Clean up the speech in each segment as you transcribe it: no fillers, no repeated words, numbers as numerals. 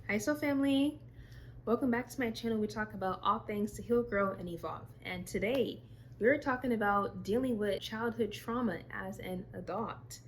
Hi Soul Family! Welcome back to my channel. We talk about all things to heal, grow, and evolve. And today we're talking about dealing with childhood trauma as an adult.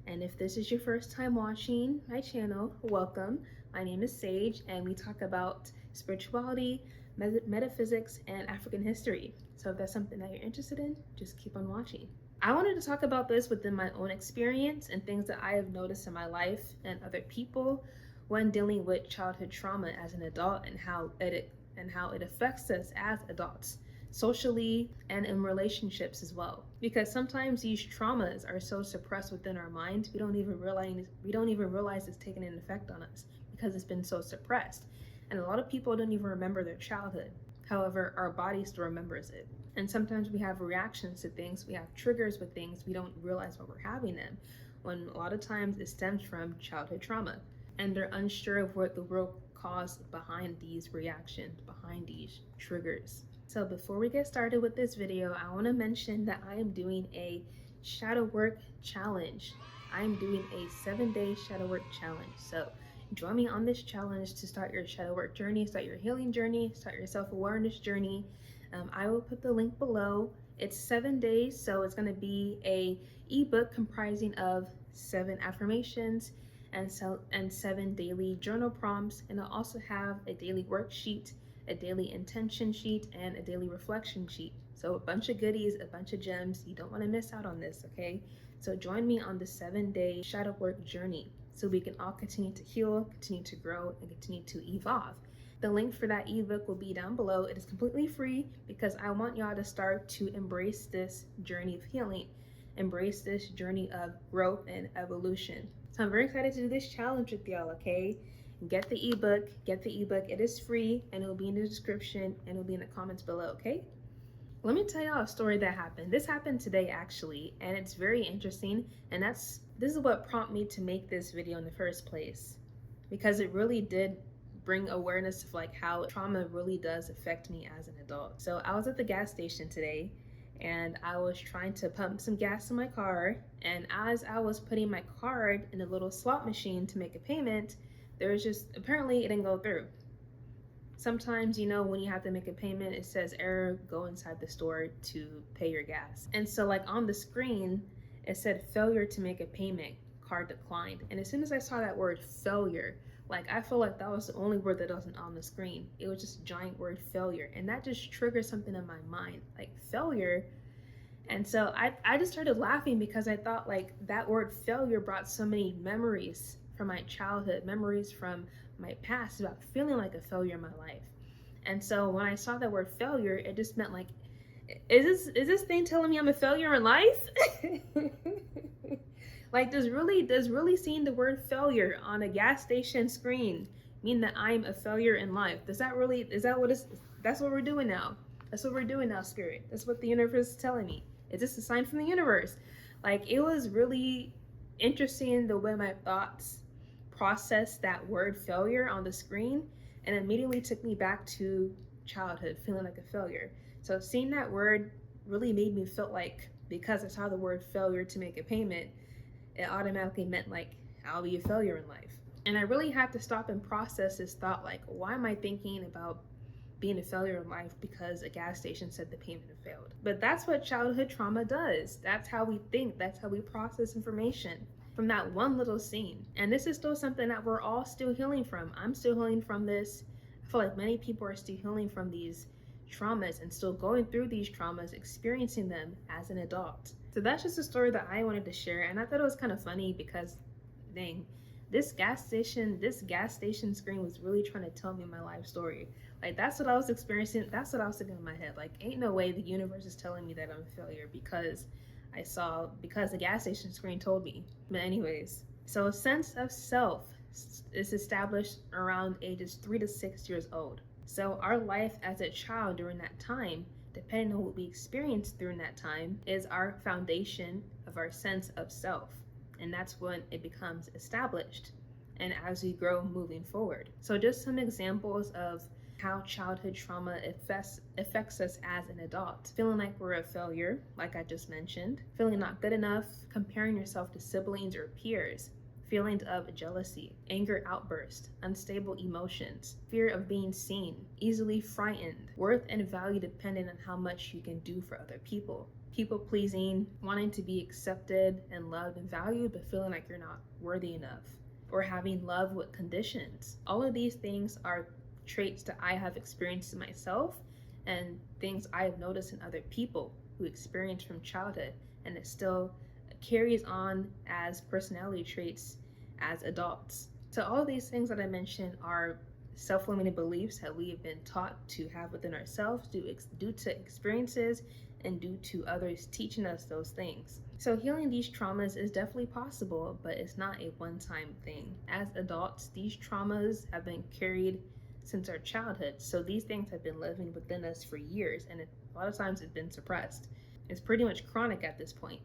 And if this is your first time watching my channel, welcome. My name is Sage and we talk about spirituality, metaphysics, and African history. So if that's something that you're interested in, just keep on watching. I wanted to talk about this within my own experience and things that I have noticed in my life and other people when dealing with childhood trauma as an adult and how it affects us as adults socially and in relationships as well, because sometimes these traumas are so suppressed within our mind we don't even realize it's taking an effect on us because it's been so suppressed. And a lot of people don't even remember their childhood. However, our body still remembers it. And sometimes we have reactions to things, we have triggers with things, we don't realize why we're having them, when a lot of times it stems from childhood trauma. And they're unsure of what the real cause behind these reactions, behind these triggers. So before we get started with this video, I want to mention that I am doing a shadow work challenge. I'm doing a 7-day shadow work challenge. So join me on this challenge to start your shadow work journey, start your healing journey, start your self-awareness journey. I will put the link below. It's 7 days, so it's going to be a ebook comprising of 7 affirmations and 7 daily journal prompts, and I'll also have a daily worksheet, a daily intention sheet, and a daily reflection sheet. So a bunch of goodies, a bunch of gems. You don't want to miss out on this, okay? So join me on the 7-day shadow work journey so we can all continue to heal, continue to grow, and continue to evolve. The link for that ebook will be down below. It is completely free because I want y'all to start to embrace this journey of healing, embrace this journey of growth and evolution. So I'm very excited to do this challenge with y'all, okay? Get the ebook, It is free and it will be in the description and it will be in the comments below, okay? Let me tell y'all a story that happened. This happened today actually, and it's very interesting, and this is what prompted me to make this video in the first place, because it really did bring awareness of like how trauma really does affect me as an adult. So I was at the gas station today and I was trying to pump some gas in my car, and as I was putting my card in a little slot machine to make a payment, there was just, apparently it didn't go through. Sometimes, you know, when you have to make a payment, it says error, go inside the store to pay your gas. And so like on the screen, it said failure to make a payment, card declined. And as soon as I saw that word failure, like I feel like that was the only word that wasn't on the screen. It was just a giant word failure. And that just triggered something in my mind, like failure. And so I just started laughing because I thought like that word failure brought so many memories from my childhood, memories from my past about feeling like a failure in my life. And so when I saw that word failure, it just meant like, is this thing telling me I'm a failure in life? Like, does really seeing the word failure on a gas station screen mean that I'm a failure in life? That's what we're doing now. That's what we're doing now, Spirit. That's what the universe is telling me. Is this a sign from the universe? Like, it was really interesting the way my thoughts processed that word failure on the screen, and immediately took me back to childhood, feeling like a failure. So seeing that word really made me feel like, because I saw the word failure to make a payment, it automatically meant like I'll be a failure in life. And I really had to stop and process this thought, like, why am I thinking about being a failure in life because a gas station said the payment had failed? But that's what childhood trauma does. That's how we think, that's how we process information, from that one little scene. And this is still something that we're all still healing from. I'm still healing from this. I feel like many people are still healing from these traumas and still going through these traumas, experiencing them as an adult. So that's just a story that I wanted to share, and I thought it was kind of funny because, dang, this gas station screen was really trying to tell me my life story. Like, that's what I was experiencing. That's what I was thinking in my head. Like, ain't no way the universe is telling me that I'm a failure because the gas station screen told me. But anyways, so a sense of self is established around ages 3 to 6 years old. So our life as a child during that time, depending on what we experienced during that time, is our foundation of our sense of self. And that's when it becomes established, and as we grow moving forward. So just some examples of how childhood trauma affects us as an adult. Feeling like we're a failure, like I just mentioned. Feeling not good enough, comparing yourself to siblings or peers. feelings of jealousy, anger outbursts, unstable emotions, fear of being seen, easily frightened, worth and value dependent on how much you can do for other people, people pleasing, wanting to be accepted and loved and valued, but feeling like you're not worthy enough, or having love with conditions. All of these things are traits that I have experienced in myself and things I have noticed in other people who experience from childhood, and it still carries on as personality traits as adults. So all of these things that I mentioned are self-limiting beliefs that we have been taught to have within ourselves due to experiences and due to others teaching us those things. So healing these traumas is definitely possible, but it's not a one-time thing. As adults, these traumas have been carried since our childhood. So these things have been living within us for years, and a lot of times it's been suppressed. It's pretty much chronic at this point.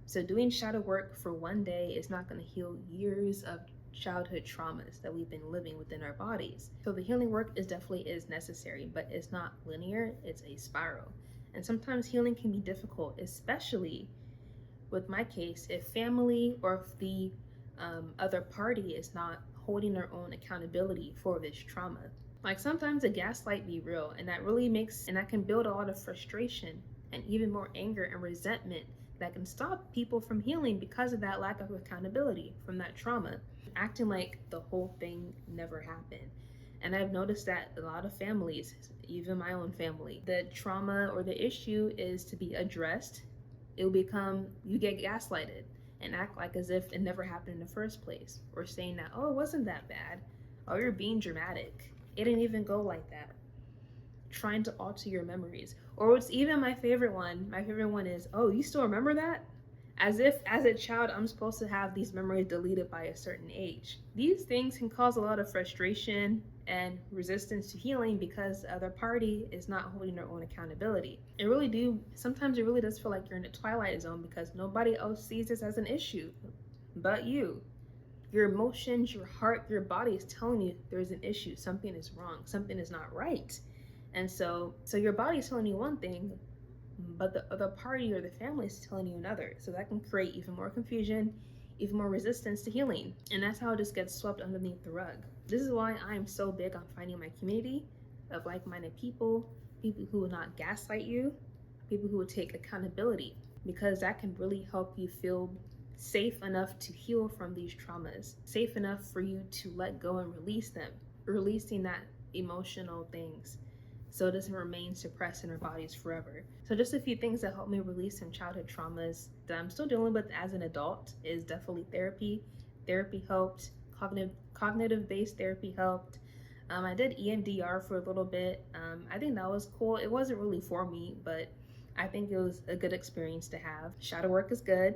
So doing shadow work for one day is not going to heal years of childhood traumas that we've been living within our bodies. So the healing work definitely is necessary, but it's not linear, it's a spiral. And sometimes healing can be difficult, especially with my case, if family or if the other party is not holding their own accountability for this trauma. Like sometimes the gaslight be real, and that can build a lot of frustration and even more anger and resentment that can stop people from healing because of that lack of accountability from that trauma, acting like the whole thing never happened. And I've noticed that a lot of families, even my own family, the trauma or the issue is to be addressed. It'll become, you get gaslighted and act like as if it never happened in the first place, or saying that, oh, it wasn't that bad, oh, you're being dramatic, it didn't even go like that, trying to alter your memories. Or what's even my favorite one is, oh, you still remember that? As if as a child I'm supposed to have these memories deleted by a certain age. These things can cause a lot of frustration and resistance to healing because the other party is not holding their own accountability. Sometimes it really does feel like you're in a twilight zone because nobody else sees this as an issue but you. Your emotions, your heart, your body is telling you there's an issue, something is wrong, something is not right. And so your body is telling you one thing, but the other party or the family is telling you another. So that can create even more confusion, even more resistance to healing. And that's how it just gets swept underneath the rug. This is why I'm so big on finding my community of like-minded people, people who will not gaslight you, people who will take accountability, because that can really help you feel safe enough to heal from these traumas, safe enough for you to let go and release them, releasing that emotional things, so it doesn't remain suppressed in our bodies forever. So just a few things that helped me release some childhood traumas that I'm still dealing with as an adult is definitely therapy. Therapy helped. Cognitive-based therapy helped. I did EMDR for a little bit. I think that was cool. It wasn't really for me, but I think it was a good experience to have. Shadow work is good.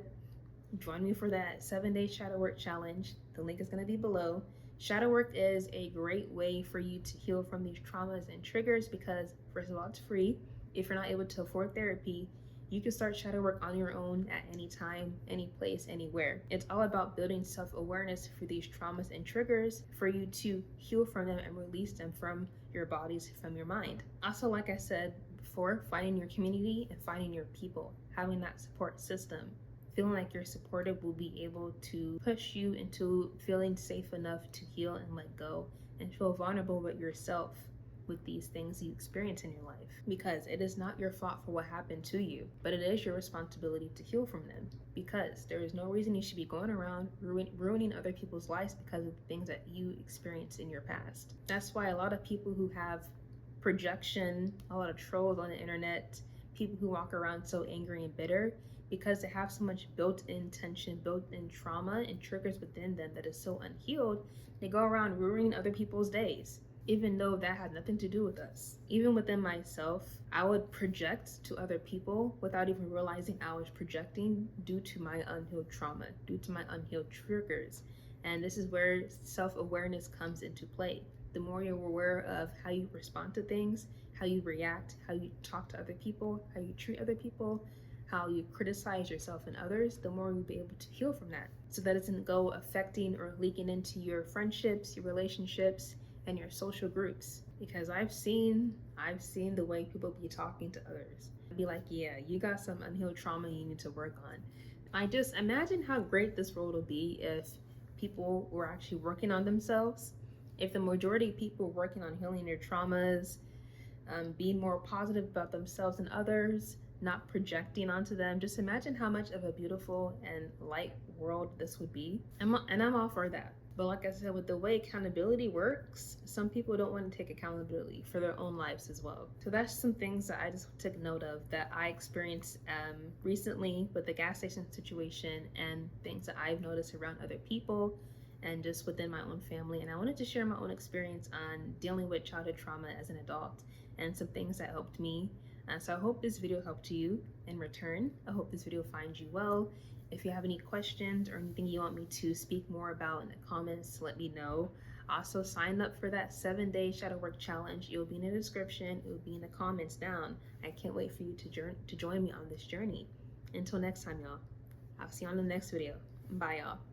Join me for that 7-day shadow work challenge. The link is going to be below. Shadow work is a great way for you to heal from these traumas and triggers because, first of all, it's free. If you're not able to afford therapy, you can start shadow work on your own at any time, any place, anywhere. It's all about building self-awareness for these traumas and triggers for you to heal from them and release them from your bodies, from your mind. Also, like I said before, finding your community and finding your people, having that support system. Feeling like you're supported will be able to push you into feeling safe enough to heal and let go and feel vulnerable with yourself with these things you experience in your life. Because it is not your fault for what happened to you, but it is your responsibility to heal from them. Because there is no reason you should be going around ruining other people's lives because of the things that you experienced in your past. That's why a lot of people who have projection, a lot of trolls on the internet, people who walk around so angry and bitter, because they have so much built-in tension, built-in trauma and triggers within them that is so unhealed, they go around ruining other people's days, even though that had nothing to do with us. Even within myself, I would project to other people without even realizing I was projecting due to my unhealed trauma, due to my unhealed triggers. And this is where self-awareness comes into play. The more you're aware of how you respond to things, how you react, how you talk to other people, how you treat other people, how you criticize yourself and others, the more you'll be able to heal from that. So that it doesn't go affecting or leaking into your friendships, your relationships, and your social groups. Because I've seen the way people be talking to others. I'd be like, yeah, you got some unhealed trauma you need to work on. I just imagine how great this world will be if people were actually working on themselves, if the majority of people were working on healing their traumas, being more positive about themselves and others, not projecting onto them, just imagine how much of a beautiful and light world this would be. And I'm all for that. But like I said, with the way accountability works, some people don't want to take accountability for their own lives as well. So that's some things that I just took note of that I experienced recently with the gas station situation, and things that I've noticed around other people and just within my own family. And I wanted to share my own experience on dealing with childhood trauma as an adult and some things that helped me. So I hope this video helped you in return. I hope this video finds you well. If you have any questions or anything you want me to speak more about in the comments, let me know. Also, sign up for that 7-day shadow work challenge. It will be in the description. It will be in the comments down. I can't wait for you to join me on this journey. Until next time, y'all. I'll see you on the next video. Bye, y'all.